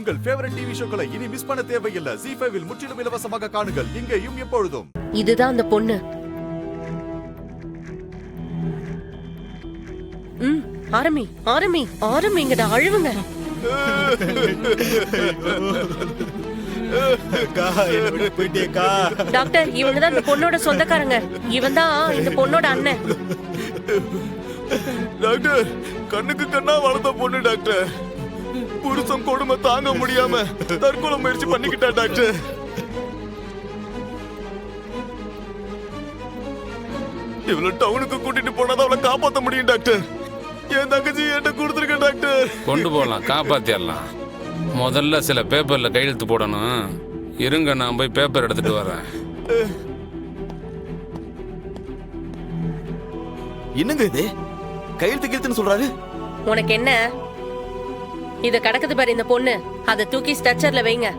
உங்கள் favourite TV ஷோக்களை இனி miss பண்ண தேவையில்லை. ZEE5 இல் முற்றிலும் இலவசமாக காணுங்கள், இங்கேயும் எப்பொழுதும். இதுதான் அந்த பொண்ணு. ஆரம்பி ஆரம்பி ஆரம்பிங்கடா, அழுவுங்க. டாக்டர், இவங்க தான் இந்த பொண்ணோட சொந்தக்காரங்க. இவன் தான் இந்த பொண்ணோட அண்ணன். டாக்டர், கண்ணுக்கு கண்ணா வளர்ந்த பொண்ணு டாக்டர். புருஷன் கொடுமை தாங்க முடியாம தற்கொலை முயற்சி பண்ணிக்கிட்டா டாக்டர். இவ்வளவு டவுனுக்கு கூட்டிட்டு போனாதான் அவளை காப்பாத்த முடியும் டாக்டர். என் தங்கச்சி என்கிட்ட கொடுத்துருக்க டாக்டர். கொண்டு போகலாம், காப்பாத்திடலாம். முதல்ல சில பேப்பர்ல கையெழுத்து போடணும். இருங்க, நான் போய் பேப்பர் எடுத்துட்டு வரேன். என்னங்க இது கையெழுத்து கிழத்துன்னு சொல்றாரு? உனக்கு என்ன? இத கடக்குது பாரு இந்த பொண்ணு, அதை தூக்கி ஸ்ட்ரெச்சர்ல வைங்க.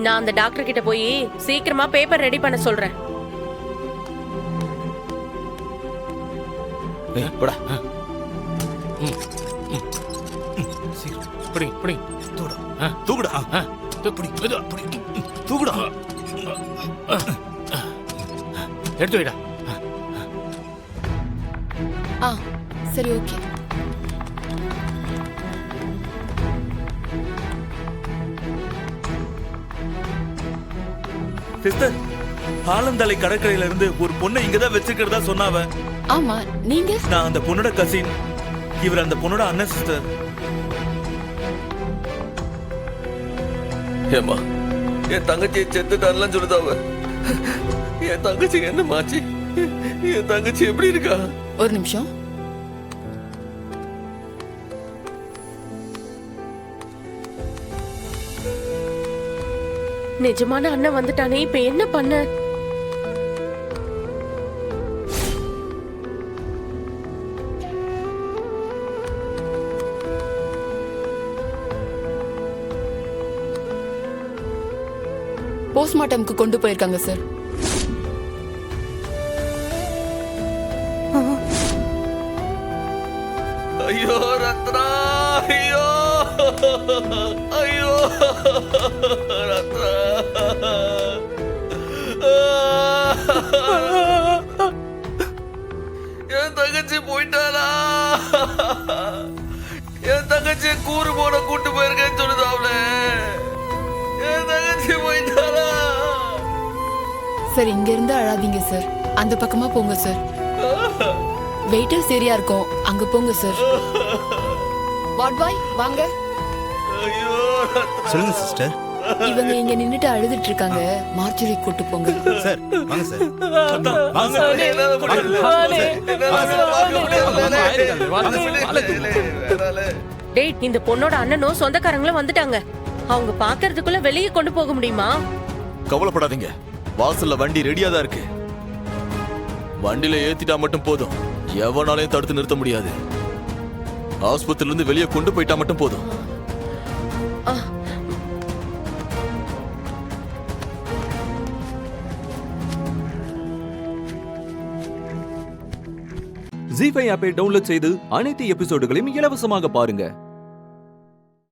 நான் அந்த டாக்டர் கிட்ட போய் சீக்கிரமா பேப்பர் ரெடி பண்ண சொல்றேன். எடுத்து வைடா. சரி, ஓகே. சிஸ்டர், ஆலந்தலை கடற்கரையில இருந்து ஒரு பொண்ணை இங்கதான் வச்சிருக்கிறதா சொன்னாவ. ஆமா, நீங்க? நான் அந்த பொண்ணோட கசின். இவர் அந்த பொண்ணோட அண்ணன் சிஸ்டர். ஏமா, என் தங்கச்சி செத்துட்டான்லாம் சொல்லுதாவ. என் தங்கச்சி என்ன மாச்சு? என் தங்கச்சி எப்படி இருக்கா? ஒரு நிமிஷம். நிஜமான அண்ணன் வந்துட்டானே, இப்ப என்ன பண்ண? போஸ்ட்மார்ட்டம்க்கு கொண்டு போயிருக்காங்க சார். ஐயோ ரத்னா, ஐயோ ஐயோ ரத்னா. என் தங்கச்சி போயிட்டாளா? என் தங்கச்சி கூறு போட கூட்டு போயிருக்கேன்னு சொல்லுதாவல. என் தங்கச்சி போயிட்டாளா? சார், இங்க இருந்து அழாதீங்க சார். அந்த பக்கமா போங்க சார். வெயிட்டர் சரியா இருக்கும், அங்க போங்க சார். வார்ட் பாய், வாங்க. ஐயோ சொல்லுங்க சிஸ்டர். இவங்க இங்க நின்னுட்டு அழுதுட்டு இருக்காங்க. மார்ச்சுரி கூட்டு போங்க சார். வாங்க சார். டேய், இந்த பொண்ணோட அண்ணனும் சொந்தக்காரங்களும் வந்துட்டாங்க. அவங்க பாக்குறதுக்குள்ள வெளியே கொண்டு போக முடியுமா? கவலைப்படாதீங்க, வாசல்ல வண்டி ரெடியா தான் இருக்கு. வண்டியில ஏத்திட்டா மட்டும் போதும், எவனாலையும் தடுத்து நிறுத்த முடியாது. ஆஸ்பத்திரில இருந்து வெளியே கொண்டு போயிட்டா மட்டும் போதும். ZEE5 ஆப்பை டவுன்லோட் செய்து அனைத்து எபிசோடுகளையும் இலவசமாக பாருங்க.